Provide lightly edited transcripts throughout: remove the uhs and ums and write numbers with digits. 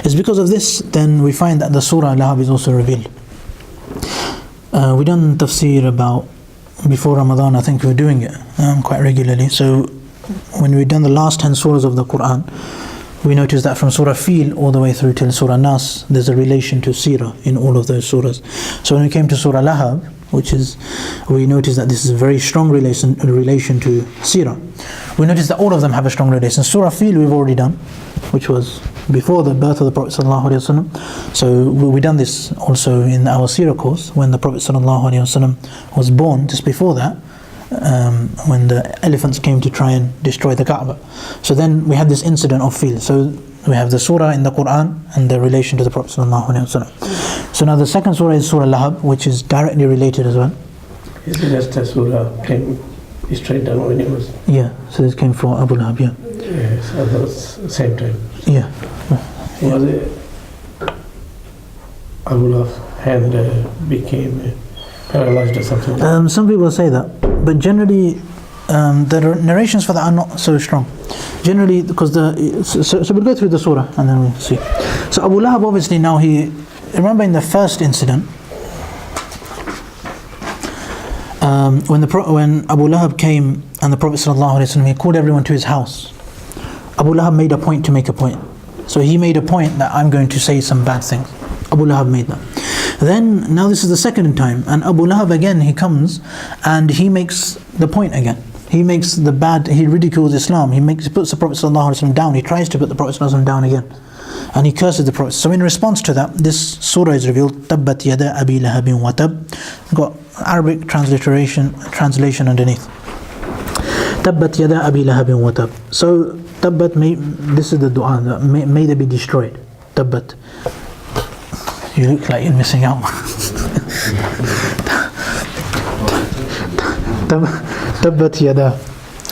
It's because of this, then we find that the Surah Lahab is also revealed. We done tafsir about, before Ramadan, I think we were doing it quite regularly. So when we done the last 10 surahs of the Quran, we noticed that from Surah Fil all the way through till Surah Nas, there's a relation to Seerah in all of those surahs. So when we came to Surah Lahab, we noticed that this is a very strong relation to Seerah. We noticed that all of them have a strong relation. Surah Fil we've already done, which was before the birth of the Prophet ﷺ. So we done this also in our Seerah course, when the Prophet ﷺ was born. Just before that, when the elephants came to try and destroy the Kaaba. So then we had this incident of Fil. So we have the surah in the Quran and the relation to the Prophet ﷺ. So now the second surah is Surah Lahab, which is directly related as well. Is it just the surah came straight down when it was? Yeah, so this came from Abu Lahab, yeah. Yes, at the same time. Yeah. Was it Abu Lahab's hand became paralyzed or something? Some people say that, but generally the narrations for that are not so strong. Generally, because so we'll go through the surah and then we'll see. So Abu Lahab, obviously, now remember in the first incident, when Abu Lahab came and the Prophet ﷺ, he called everyone to his house. Abu Lahab made a point to make a point. So he made a point that I'm going to say some bad things. Abu Lahab made that. Then, now this is the second time, and Abu Lahab again, he comes and he makes the point again. He makes he ridicules Islam. He puts the Prophet ﷺ down. He tries to put the Prophet ﷺ down again. And he curses the Prophet. So in response to that, this surah is revealed, Tabbat yada abi lahabin wa tab. Got Arabic translation underneath. Tabbat yada abi lahabin wa tab. So Tabbat, this is the dua, may they be destroyed. Tabbat. You look like you're missing out. Tabbat yada.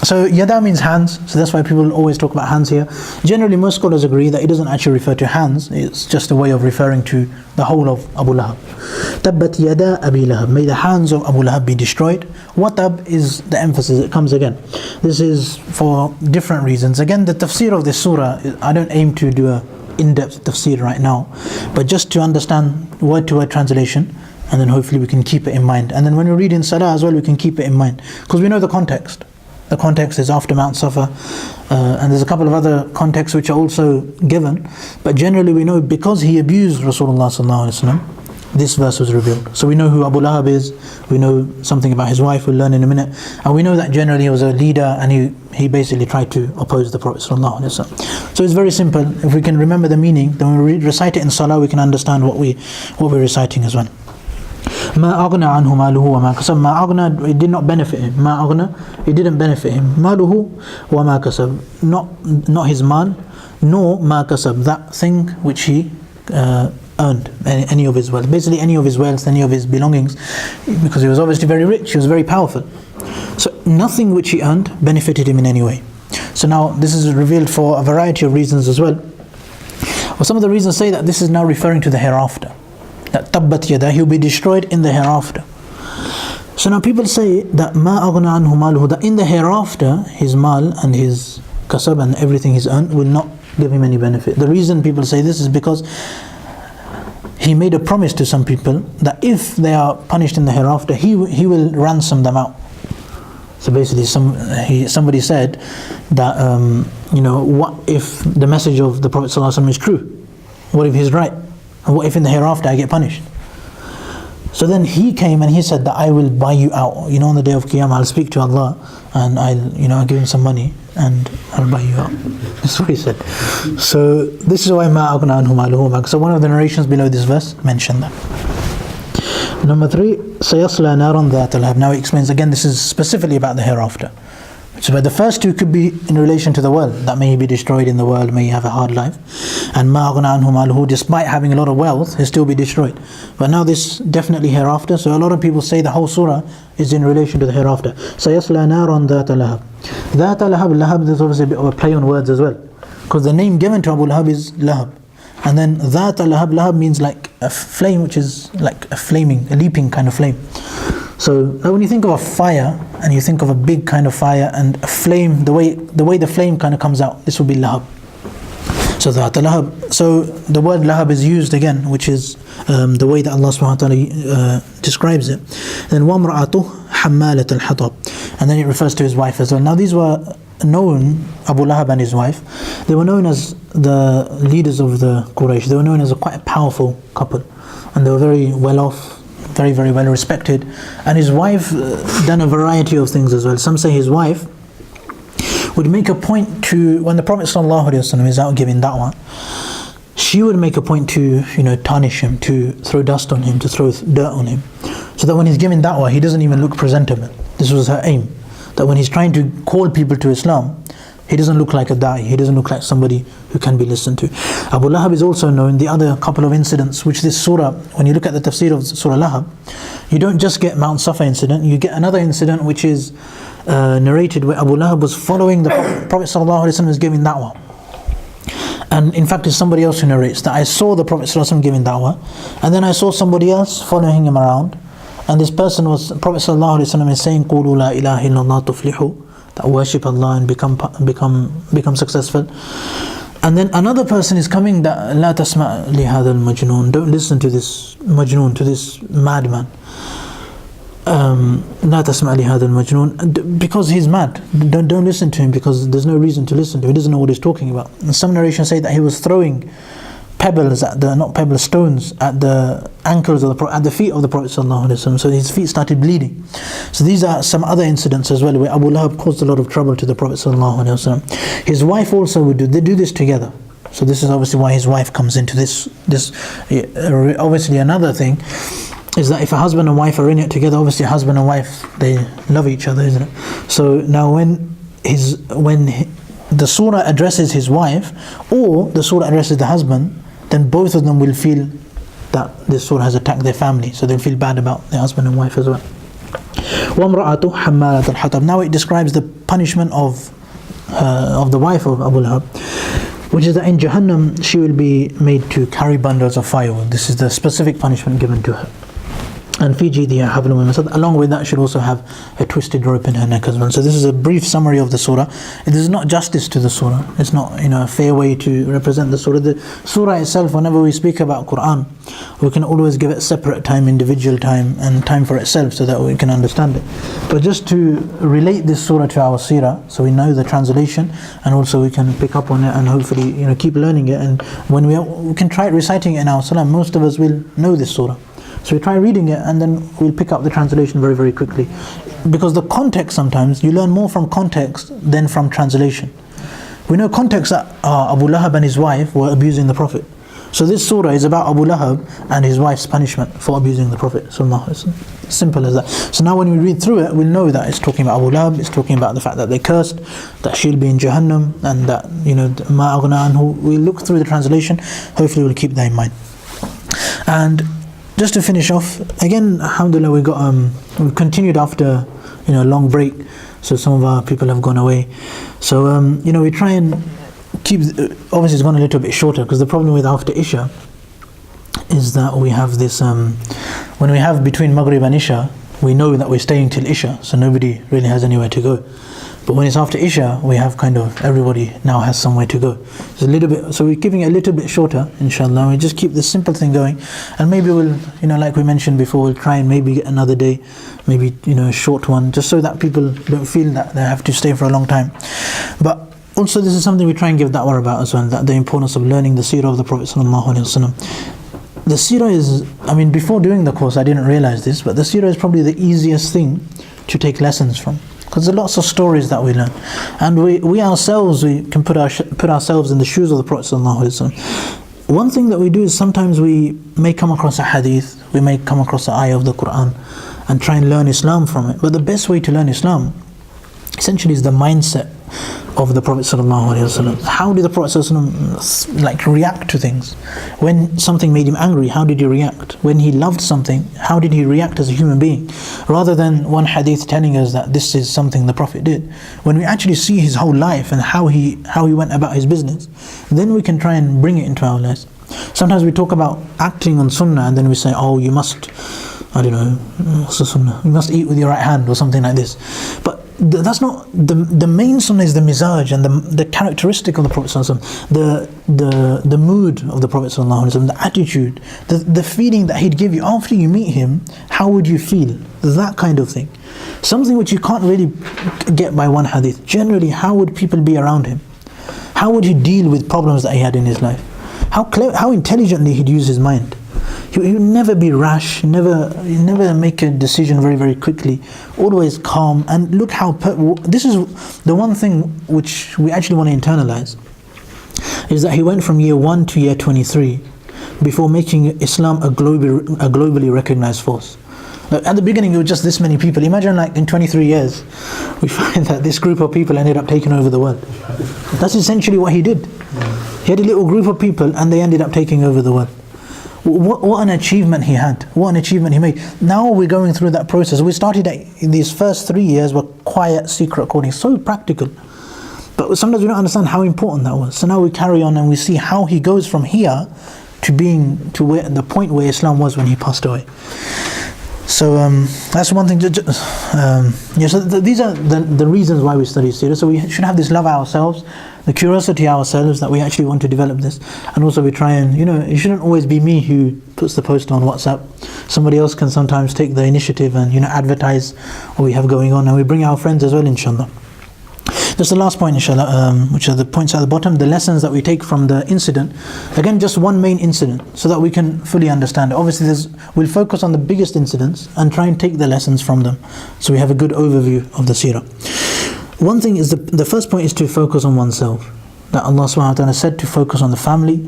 So yada means hands, so that's why people always talk about hands here. Generally, most scholars agree that it doesn't actually refer to hands, it's just a way of referring to the whole of Abu Lahab. Tabbat yada abi lahab. May the hands of Abu Lahab be destroyed. Watab is the emphasis, it comes again. This is for different reasons. Again, the tafsir of this surah, I don't aim to do a in-depth tafsir right now, but just to understand word-to-word translation, and then hopefully we can keep it in mind. And then when we read in Salah as well, we can keep it in mind, because we know the context. The context is after Mount Safa, and there's a couple of other contexts which are also given, but generally we know because he abused Rasulullah ﷺ, this verse was revealed. So we know who Abu Lahab is, we know something about his wife, we'll learn in a minute, and we know that generally he was a leader and he basically tried to oppose the Prophet ﷺ. So it's very simple. If we can remember the meaning, then when we recite it in Salah, we can understand what we're reciting as well. Ma aghna anhu maluhu wa ma kasab. Ma aghna, it did not benefit him. Ma aghna, it didn't benefit him. Maluhu wa ma kasab, not his mal, nor ma kasab, that thing which he earned, any of his wealth. Basically any of his wealth, any of his belongings, because he was obviously very rich, he was very powerful. So nothing which he earned benefited him in any way. So now this is revealed for a variety of reasons as well. Well, some of the reasons say that this is now referring to the hereafter. That tabbat yada, he'll be destroyed in the hereafter. So now people say that ma aghna anhu maluhu, that in the hereafter his mal and his kasab and everything he's earned will not give him any benefit. The reason people say this is because he made a promise to some people that if they are punished in the hereafter, he will ransom them out. So basically somebody said that what if the message of the Prophet ﷺ is true? What if he's right? And what if in the hereafter I get punished? So then he came and he said that I will buy you out. On the day of Qiyamah, I'll speak to Allah and I'll give him some money and I'll buy you out. That's what he said. So this is why ma aghna anhu maluhu. So one of the narrations below this verse mentioned that. Number 3, sayasla naran dhat lahab. Now he explains again, this is specifically about the hereafter. So but the first two could be in relation to the world, that may he be destroyed in the world, may he have a hard life. And ma aghna anhu maluhu, despite having a lot of wealth, he'll still be destroyed. But now this definitely hereafter, so a lot of people say the whole surah is in relation to the hereafter. Sayasla naran dhat lahab. Dhat lahab, lahab, there's obviously a bit of a play on words as well, because the name given to Abu Lahab is Lahab. And then dhat lahab, lahab means like a flame, which is like a leaping kind of flame. So when you think of a fire, and you think of a big kind of fire and a flame, the way the flame kind of comes out, this will be lahab. So So that Lahab, so the word Lahab is used again, which is the way that Allah subhanahu wa ta'ala describes it. Then وَامْرَأَتُهُ حَمَّالَةَ الْحَطَبِ, and then it refers to his wife as well. Now these were known, Abu Lahab and his wife, they were known as the leaders of the Quraysh. They were known as a quite powerful couple, and they were very well off, very, very well respected. And his wife done a variety of things as well. Some say his wife would make a point to, when the Prophet ﷺ is out giving da'wah, she would make a point to, tarnish him, to throw dust on him, to throw dirt on him, so that when he's giving da'wah, he doesn't even look presentable. This was her aim, that when he's trying to call people to Islam, he doesn't look like a da'i, he doesn't look like somebody who can be listened to. Abu Lahab is also known, the other couple of incidents, which this surah, when you look at the tafsir of Surah Lahab, you don't just get Mount Safa incident, you get another incident which is narrated where Abu Lahab was following the Prophet ﷺ was giving da'wah. And in fact it's somebody else who narrates that I saw the Prophet ﷺ giving da'wah, and then I saw somebody else following him around, and this person was, Prophet ﷺ is saying, قُولُوا لَا إِلَهَ إِلَّا اللَّهُ تُفْلِحُوا, that worship Allah and become successful. And then another person is coming that لا تسمع لهذا المجنون, don't listen to this majnoon, to this madman. لا تسمع لهذا المجنون, because he's mad. Don't listen to him, because there's no reason to listen to him. He doesn't know what he's talking about. And some narrations say that he was throwing pebbles at the, not pebbles, stones at the ankles of at the feet of the Prophet ﷺ, so his feet started bleeding. So these are some other incidents as well where Abu Lahab caused a lot of trouble to the Prophet ﷺ. His wife also would do, they do this together. So this is obviously why his wife comes into this obviously another thing is that if a husband and wife are in it together, obviously husband and wife, they love each other, isn't it? So now when the surah addresses his wife or the surah addresses the husband, then both of them will feel that this surah has attacked their family, so they'll feel bad about their husband and wife as well. وَامْرَأَتُهُ حَمَّالَةَ الْحَطَبِ. Now it describes the punishment of the wife of Abu Lahab, which is that in Jahannam she will be made to carry bundles of firewood. This is the specific punishment given to her. And fi jidha hablum min masad, along with that she'll also have a twisted rope in her neck as well. So this is a brief summary of the surah. This is not justice to the surah. It's not a fair way to represent the surah. The surah itself, whenever we speak about Quran, we can always give it separate time, individual time, and time for itself, so that we can understand it. But just to relate this surah to our seerah, so we know the translation, and also we can pick up on it and hopefully keep learning it. And when we can try reciting it in our salah, most of us will know this surah. So we try reading it and then we'll pick up the translation very, very quickly. Because the context, sometimes you learn more from context than from translation. We know context that Abu Lahab and his wife were abusing the Prophet. So this surah is about Abu Lahab and his wife's punishment for abusing the Prophet. Simple as that. So now when we read through it, we'll know that it's talking about Abu Lahab, it's talking about the fact that they cursed, that she'll be in Jahannam, and that, ma aghna anhu. We'll look through the translation, hopefully we'll keep that in mind. And just to finish off, again, alhamdulillah, we've continued after a long break, so some of our people have gone away. So we try and keep, obviously it's gone a little bit shorter, because the problem with after Isha is that we have this, when we have between Maghrib and Isha, we know that we're staying till Isha, so nobody really has anywhere to go. But when it's after Isha, we have everybody now has somewhere to go. It's a little bit, so we're keeping it a little bit shorter, inshallah. We just keep this simple thing going, and maybe we'll, like we mentioned before, we'll try and maybe get another day, maybe a short one, just so that people don't feel that they have to stay for a long time. But also, this is something we try and give da'wah about as well, that the importance of learning the seerah of the Prophet ﷺ. The seerah is, before doing the course I didn't realize this, but the seerah is probably the easiest thing to take lessons from, because there are lots of stories that we learn, and we ourselves, we can put ourselves in the shoes of the Prophet ﷺ. One thing that we do is sometimes we may come across a hadith, we may come across an ayah of the Quran and try and learn Islam from it. But the best way to learn Islam essentially is the mindset of the Prophet ﷺ. How did the Prophet ﷺ react to things? When something made him angry, how did he react? When he loved something, how did he react as a human being? Rather than one hadith telling us that this is something the Prophet did. When we actually see his whole life and how he went about his business, then we can try and bring it into our lives. Sometimes we talk about acting on sunnah, and then we say, you must, what's the sunnah? You must eat with your right hand or something like this. But that's not the main sunnah is the mizaj and the characteristic of the Prophet ﷺ, the mood of the Prophet ﷺ, the attitude, the feeling that he'd give you after you meet him. How would you feel? That kind of thing. Something which you can't really get by one hadith. Generally, how would people be around him? How would he deal with problems that he had in his life? How intelligently he'd use his mind. He would never be rash, never make a decision very, very quickly, always calm. And look how, this is the one thing which we actually want to internalize, is that he went from year 1 to year 23 before making Islam a globally recognized force. At the beginning it was just this many people. Imagine like in 23 years, we find that this group of people ended up taking over the world. That's essentially what he did. He had a little group of people and they ended up taking over the world. What an achievement he had. What an achievement he made. Now we're going through that process. We started in these first 3 years were quiet, secret recording, so practical. But sometimes we don't understand how important that was. So now we carry on and we see how he goes from here to being to the point where Islam was when he passed away. So that's one thing. So these are the reasons why we study Seerah. So we should have this love ourselves, the curiosity ourselves that we actually want to develop this, and also we try and, it shouldn't always be me who puts the post on WhatsApp. Somebody else can sometimes take the initiative and advertise what we have going on, and we bring our friends as well, inshallah. Just the last point, inshallah, which are the points at the bottom, the lessons that we take from the incident. Again, just one main incident, so that we can fully understand it. Obviously, we'll focus on the biggest incidents and try and take the lessons from them, so we have a good overview of the seerah. One thing is, the first point is to focus on oneself. That Allah subhanahu wa ta'ala said to focus on the family.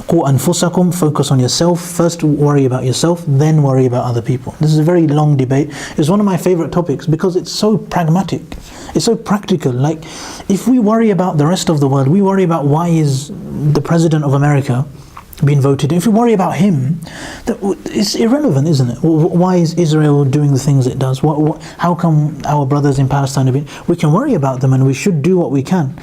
قُوا أَنفُسَكُمْ, focus on yourself. First worry about yourself, then worry about other people. This is a very long debate. It's one of my favorite topics because it's so pragmatic. It's so practical. Like, if we worry about the rest of the world, we worry about why is the President of America being voted. If we worry about him, it's irrelevant, isn't it? Why is Israel doing the things it does? How come our brothers in Palestine have been? We can worry about them and we should do what we can.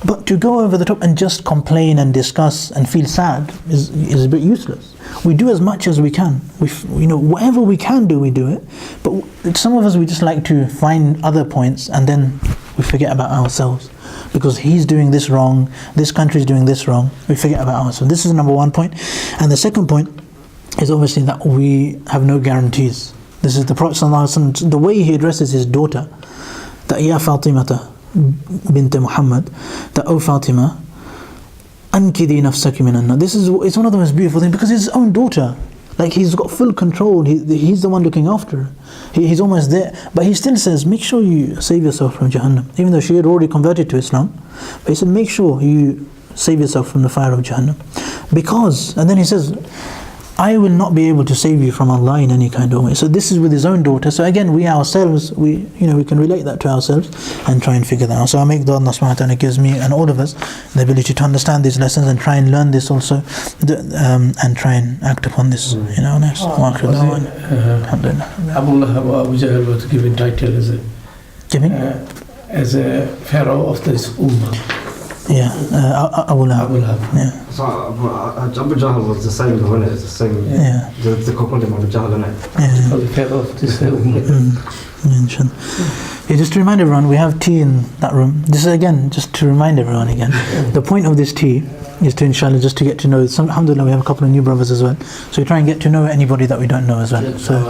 But to go over the top and just complain and discuss and feel sad is a bit useless. We do as much as we can. Whatever we can do, we do it. But some of us, we just like to find other points and then we forget about ourselves. Because he's doing this wrong, this country is doing this wrong, we forget about ourselves. This is number one point. And the second point is obviously that we have no guarantees. This is the Prophet ﷺ, the way he addresses his daughter, that Ya Fatimata bint Muhammad, that O Fatima, ankidi nafsaki minan nar. It's one of the most beautiful things, because it's his own daughter. Like, he's got full control, he's the one looking after her. He's almost there. But he still says, make sure you save yourself from Jahannam. Even though she had already converted to Islam. But he said, make sure you save yourself from the fire of Jahannam. Because, and then he says, I will not be able to save you from Allah in any kind of way. So this is with his own daughter. So again, we ourselves, we can relate that to ourselves and try and figure that out. So I make dua Allah subhanahu wa ta'ala gives me and all of us the ability to understand these lessons and try and learn this also, and try and act upon this. Nice. Alhamdulillah. Abu Lahab or Abu Jahl was given title as a pharaoh of this ummah. Yeah, Abu Lahab. Yeah. So Abu Jahl was the same, wasn't it? It's the same. Yeah. The component of Abu Jahl, isn't it? Yeah. The pharaoh of this ummah. Yeah, just to remind everyone, we have tea in that room. This is again, just to remind everyone again, the point of this tea is to, inshallah, just to get to know alhamdulillah, we have a couple of new brothers as well. So we try and get to know anybody that we don't know as well. So